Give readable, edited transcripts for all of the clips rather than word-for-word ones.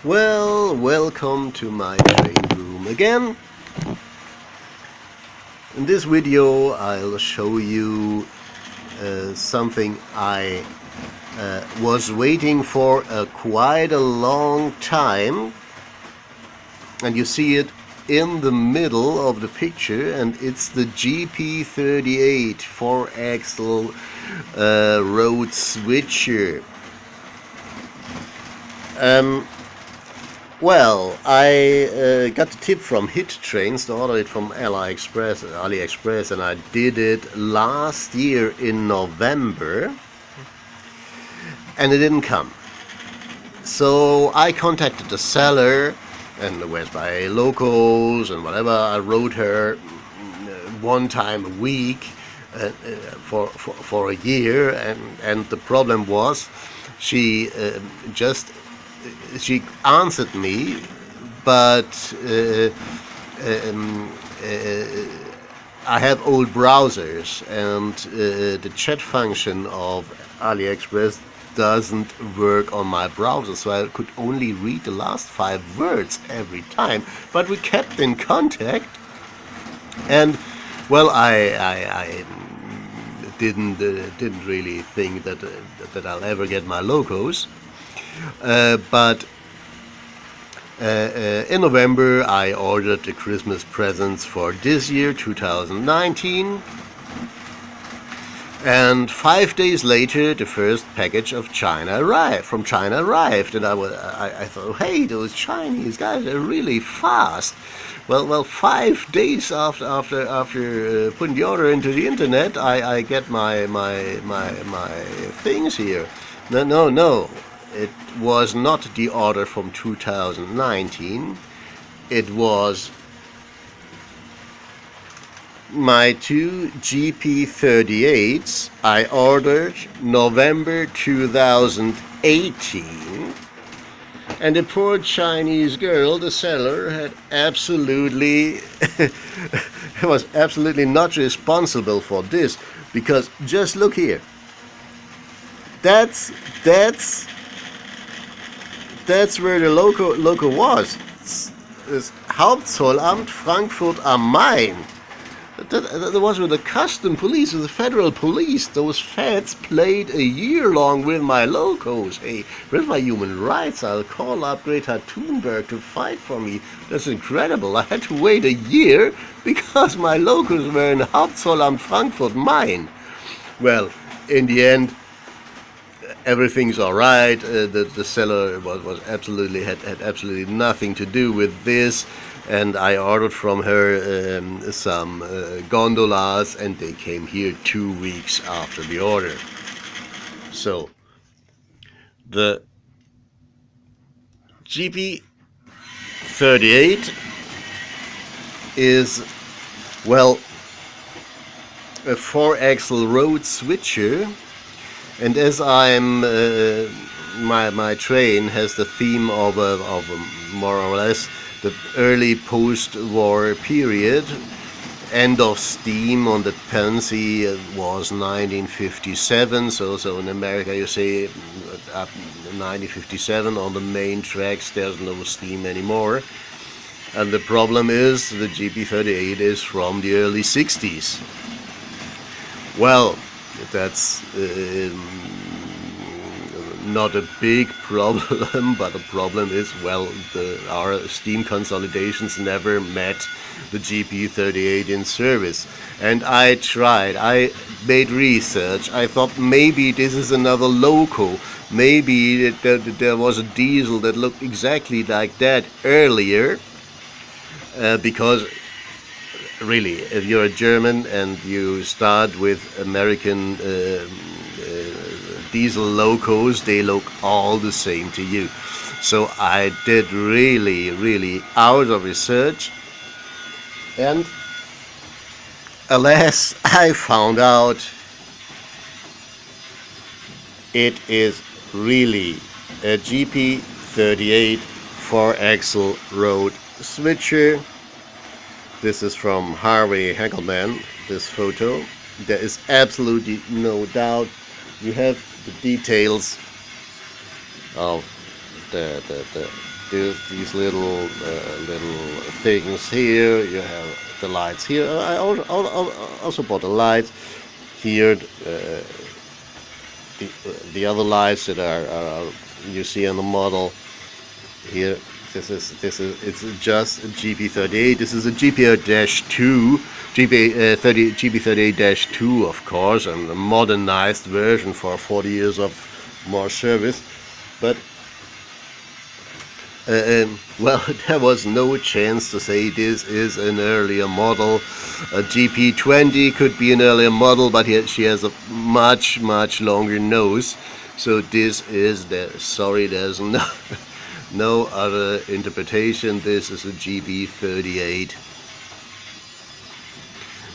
Well, welcome to my train room again. In this video I'll show you something I was waiting for quite a long time, and you see it in the middle of the picture, and it's the GP-38 4-axle road switcher. Well, I got the tip from Hit Trains to order it from AliExpress, and I did it last year in November, and it didn't come. So I contacted the seller and went by locals and whatever. I wrote her one time a week for a year, and the problem was she answered me, but I have old browsers, and the chat function of AliExpress doesn't work on my browser, so I could only read the last 5 words every time. But we kept in contact, and well, I didn't really think that I'll ever get my locos. But in November I ordered the Christmas presents for this year, 2019, and 5 days later the first package from China arrived, and I thought, hey, those Chinese guys are really fast. Well, 5 days after putting the order into the internet, I get my things here. No. It was not the order from 2019. It was my 2 GP-38s I ordered November 2018. And the poor Chinese girl, the seller, had absolutely was absolutely not responsible for this, because just look here. That's where the loco was. It's Hauptzollamt Frankfurt am Main. That was with the custom police, with the federal police. Those feds played a year long with my locos. Hey, where's my human rights? I'll call up Greta Thunberg to fight for me. That's incredible. I had to wait a year because my locos were in Hauptzollamt Frankfurt Main. Well, in the end, everything's all right. The seller was absolutely had absolutely nothing to do with this, and I ordered from her some gondolas, and they came here 2 weeks after the order. So the GP-38 is, well, a 4-axle road switcher. And as I'm, my train has the theme of more or less the early post-war period. End of steam on the Pansy was 1957. So in America you say up 1957 on the main tracks there's no steam anymore. And the problem is the GP-38 is from the early 60s. Well, that's not a big problem, but the problem is, well, our steam consolidations never met the GP-38 in service. And I made research. I thought maybe this is another loco. Maybe there was a diesel that looked exactly like that earlier, because really, if you're a German and you start with American diesel locos, they look all the same to you. So I did really hours of research, and alas, I found out it is really a GP-38 4-axle road switcher. This is from Harvey Henkelman, this photo. There is absolutely no doubt. You have the details of these little things here. You have the lights here. I also bought the lights here. The other lights that are you see on the model here. This is it's just a GP-38. This is a GP-2, GP-38-2, of course, and a modernized version for 40 years of more service. But well, there was no chance to say this is an earlier model. A GP-20 could be an earlier model, but she has a much longer nose. So this is sorry, there's no other interpretation. This is a GP-38.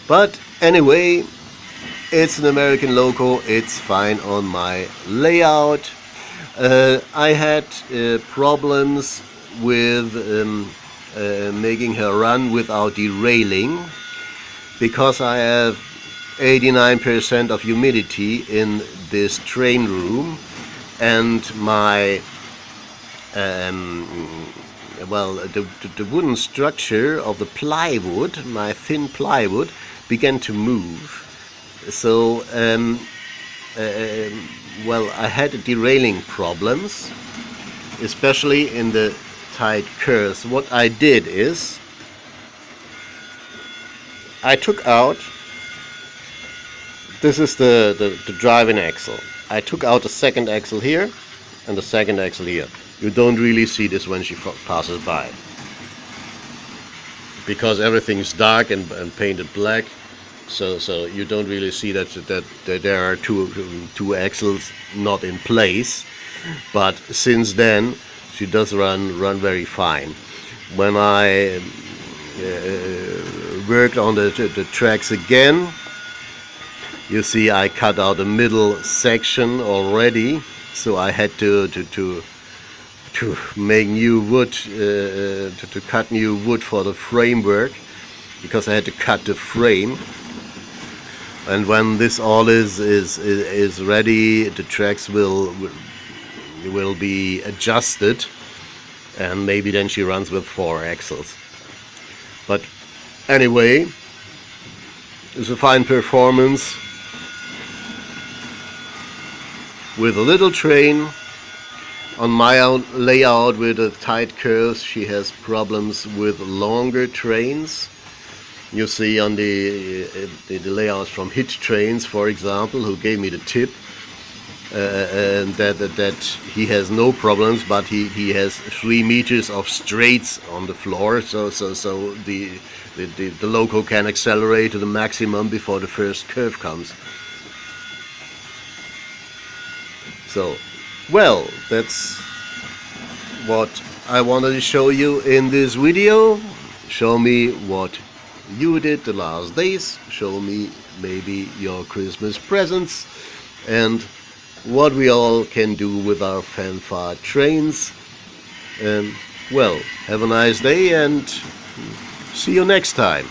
But anyway, it's an American loco. It's fine on my layout. I had problems with making her run without derailing, because I have 89% of humidity in this train room, and my well, the wooden structure of the plywood, my thin plywood, began to move. So well, I had derailing problems, especially in the tight curves. What I did is I took out, this is the driving axle. I took out the second axle here and the second axle here. You don't really see this when she passes by, because everything's dark and painted black. So you don't really see that there are two axles not in place. But since then, she does run very fine. When I worked on the tracks again, you see I cut out a middle section already. So I had to make new wood, to cut new wood for the framework, because I had to cut the frame. And when this all is ready, the tracks will be adjusted, and maybe then she runs with 4 axles. But anyway, it's a fine performance with a little train. On my own layout with the tight curves, she has problems with longer trains. You see on the layouts from Hit Trains, for example, who gave me the tip, and that he has no problems, but he has 3 meters of straights on the floor, so the loco can accelerate to the maximum before the first curve comes. So, well, that's what I wanted to show you in this video. Show me what you did the last days. Show me maybe your Christmas presents and what we all can do with our Fenfa trains. Well, have a nice day and see you next time.